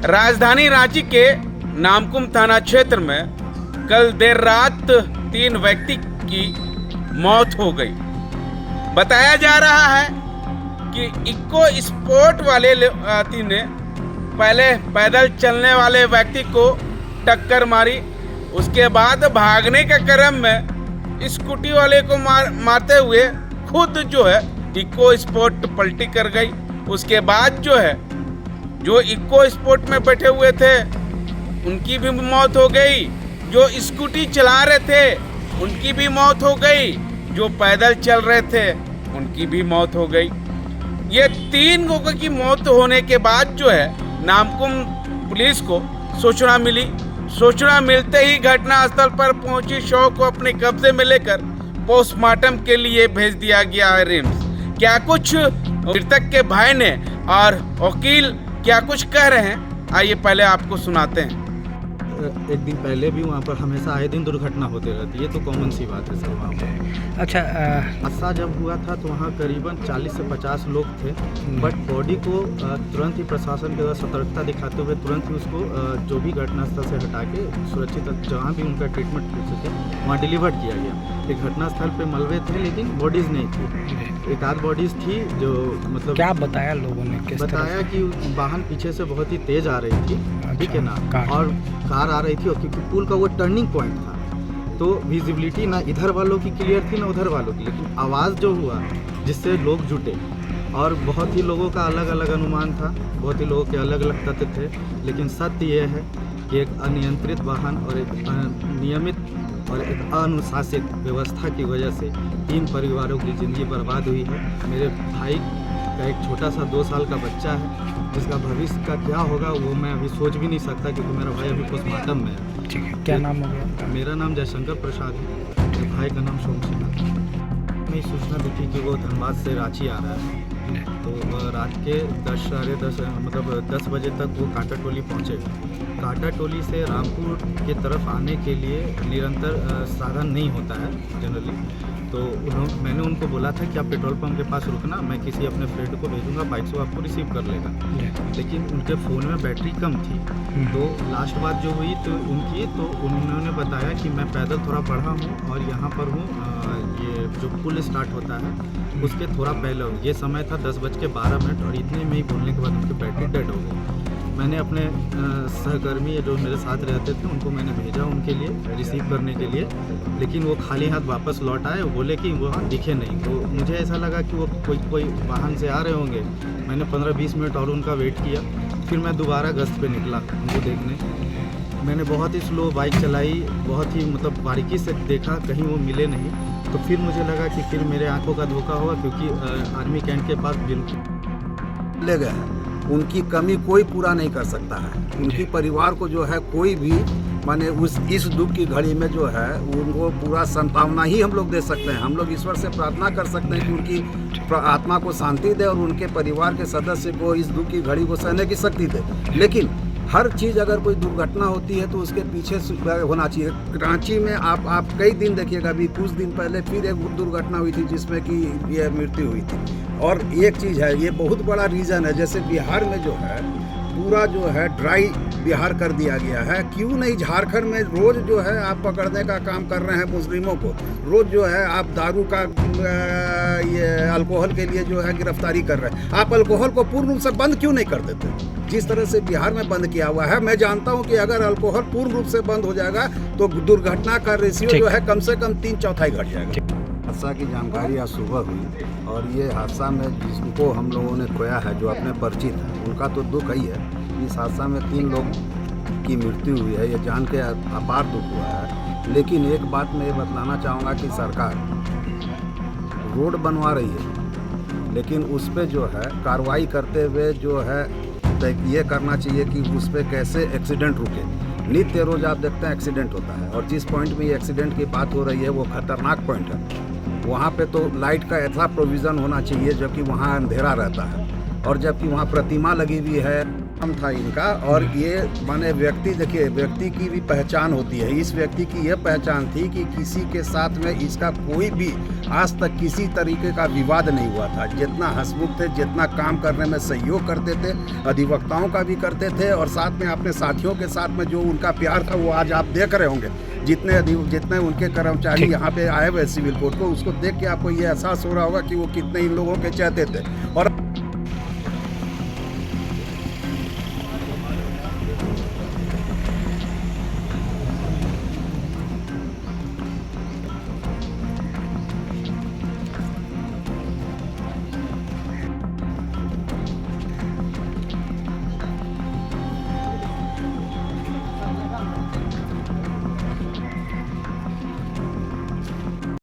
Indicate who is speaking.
Speaker 1: राजधानी रांची के नामकुम थाना क्षेत्र में कल देर रात 3 व्यक्ति की मौत हो गई। बताया जा रहा है कि इको स्पोर्ट वाले व्यक्ति ने पहले पैदल चलने वाले व्यक्ति को टक्कर मारी, उसके बाद भागने के क्रम में स्कूटी वाले को मारते हुए खुद जो है इको स्पोर्ट पलटी कर गई। उसके बाद जो है जो इको स्पोर्ट में बैठे हुए थे उनकी भी मौत हो गई, जो स्कूटी चला रहे थे उनकी भी मौत हो गई, जो पैदल चल रहे थे उनकी भी मौत हो गई। ये 3 लोगों की मौत होने के बाद जो है नामकुम पुलिस को सूचना मिली। सूचना मिलते ही घटनास्थल पर पहुंची शव को अपने कब्जे में लेकर पोस्टमार्टम के लिए भेज दिया गया है रिम्स। क्या कुछ मृतक के भाई ने और वकील क्या कुछ कह रहे हैं, आइए पहले आपको सुनाते हैं।
Speaker 2: एक दिन पहले भी वहाँ पर हमेशा आए दिन दुर्घटना होती रहती है, तो कॉमन सी बात है सर वहाँ पर।
Speaker 3: अच्छा,
Speaker 2: हादसा जब हुआ था तो वहाँ करीबन 40 से 50 लोग थे, बट बॉडी को तुरंत ही प्रशासन के द्वारा सतर्कता दिखाते हुए तुरंत ही उसको जो भी घटनास्थल से हटा के सुरक्षित जहाँ भी उनका ट्रीटमेंट हो सके वहाँ डिलीवर किया गया। एक घटनास्थल पर मलबे थे लेकिन बॉडीज़ नहीं थी, एक आध बॉडीज़ थी जो मतलब
Speaker 3: क्या बताया लोगों ने?
Speaker 2: बताया कि वाहन पीछे से बहुत ही तेज़ आ रही थी, ठीक है ना, और कार आ रही थी, और क्योंकि पुल का वो टर्निंग पॉइंट था तो विजिबिलिटी ना इधर वालों की क्लियर थी ना उधर वालों की, लेकिन आवाज़ जो हुआ जिससे लोग जुटे और बहुत ही लोगों का अलग अलग अनुमान था, बहुत ही लोगों के अलग अलग तथ्य थे, लेकिन सत्य ये है कि एक अनियंत्रित वाहन और एक नियमित और एक अनुशासित व्यवस्था की वजह से 3 परिवारों की ज़िंदगी बर्बाद हुई है। मेरे भाई का एक छोटा सा 2 साल का बच्चा है जिसका भविष्य का क्या होगा वो मैं अभी सोच भी नहीं सकता, क्योंकि मेरा भाई अभी पोस्टमार्टम में है।
Speaker 3: ठीक है, क्या नाम हो गया?
Speaker 2: मेरा नाम जयशंकर प्रसाद है, मेरे भाई का नाम सोम सिन्हा है। मैं सूचना दी थी कि वो धनबाद से रांची आ रहा है, तो रात के 10 साढ़े 10 मतलब 10 बजे तक वो कांटा टोली पहुँचेगा। कांटा टोली से रामपुर की तरफ आने के लिए निरंतर साधन नहीं होता है जनरली, तो मैंने उनको बोला था कि आप पेट्रोल पंप के पास रुकना, मैं किसी अपने फ्रेंड को भेजूंगा, बाइक से आपको रिसीव कर लेगा। लेकिन उनके फ़ोन में बैटरी कम थी, तो लास्ट बात जो हुई तो उनकी, तो उन्होंने बताया कि मैं पैदल थोड़ा बढ़ा हूँ और यहाँ पर हूँ, ये जो पुल स्टार्ट होता है उसके थोड़ा पहले हूँ। ये समय था 10:12 और इतने में ही बोलने के बाद उनकी बैटरी डेड हो गई। मैंने अपने सहकर्मी जो मेरे साथ रहते थे उनको मैंने भेजा उनके लिए रिसीव करने के लिए, लेकिन वो खाली हाथ वापस लौट आए, वो बोले कि वहाँ दिखे नहीं। तो मुझे ऐसा लगा कि वो कोई वाहन से आ रहे होंगे। मैंने 15-20 मिनट और उनका वेट किया, फिर मैं दोबारा गश्त पे निकला उनको देखने। मैंने बहुत ही स्लो बाइक चलाई, बहुत ही मतलब बारीकी से देखा, कहीं वो मिले नहीं। तो फिर मुझे लगा कि फिर मेरे आँखों का धोखा हुआ, क्योंकि आर्मी कैंट के पास बिल्कुल
Speaker 4: ले गए। उनकी कमी कोई पूरा नहीं कर सकता है। उनकी परिवार को जो है कोई भी माने इस दुख की घड़ी में जो है उनको पूरा संतावना ही हम लोग दे सकते हैं। हम लोग ईश्वर से प्रार्थना कर सकते हैं कि उनकी आत्मा को शांति दे और उनके परिवार के सदस्य को इस दुख की घड़ी को सहने की शक्ति दे। लेकिन हर चीज़ अगर कोई दुर्घटना होती है तो उसके पीछे होना चाहिए। रांची में आप कई दिन देखिएगा, अभी कुछ दिन पहले फिर एक दुर्घटना हुई थी जिसमें कि ये मृत्यु हुई थी। और एक चीज़ है, ये बहुत बड़ा रीज़न है, जैसे बिहार में जो है पूरा जो है ड्राई बिहार कर दिया गया है। क्यों नहीं झारखंड में रोज़ जो है आप पकड़ने का काम कर रहे हैं मुस्लिमों को, रोज़ जो है आप दारू का ये अल्कोहल के लिए जो है गिरफ्तारी कर रहे हैं। आप अल्कोहल को पूर्ण रूप से बंद क्यों नहीं कर देते, जिस तरह से बिहार में बंद किया हुआ है। मैं जानता हूं कि अगर अल्कोहल पूर्ण रूप से बंद हो जाएगा तो दुर्घटना का रेशियो जो है कम से कम 3/4 घट जाएगा। हादसा की जानकारी आज सुबह हुई और ये हादसा में जिसको हम लोगों ने खोया है, जो अपने परिचित हैं, उनका तो दुख ही है। इस हादसा में 3 लोग की मृत्यु हुई है, ये जान के अपार दुख हुआ है। लेकिन एक बात मैं ये बतलाना चाहूँगा कि सरकार रोड बनवा रही है, लेकिन उस पर जो है कार्रवाई करते हुए जो है ये करना चाहिए कि उस पर कैसे एक्सीडेंट रुके। नित्य रोज आप देखते हैं एक्सीडेंट होता है, और जिस पॉइंट में ये एक्सीडेंट की बात हो रही है वो खतरनाक पॉइंट है। वहाँ पे तो लाइट का ऐसा प्रोविज़न होना चाहिए जबकि वहाँ अंधेरा रहता है, और जबकि वहाँ प्रतिमा लगी हुई है। नाम था इनका। और ये माने व्यक्ति, देखिए व्यक्ति की भी पहचान होती है। इस व्यक्ति की यह पहचान थी कि किसी के साथ में इसका कोई भी आज तक किसी तरीके का विवाद नहीं हुआ था। जितना हंसमुख थे, जितना काम करने में सहयोग करते थे, अधिवक्ताओं का भी करते थे, और साथ में अपने साथियों के साथ में जो उनका प्यार था वो आज आप देख रहे होंगे। जितने उनके कर्मचारी यहाँ पे आए हुए सिविल कोर्ट को, उसको देख के आपको ये एहसास हो रहा होगा कि वो कितने इन लोगों के चाहते थे। और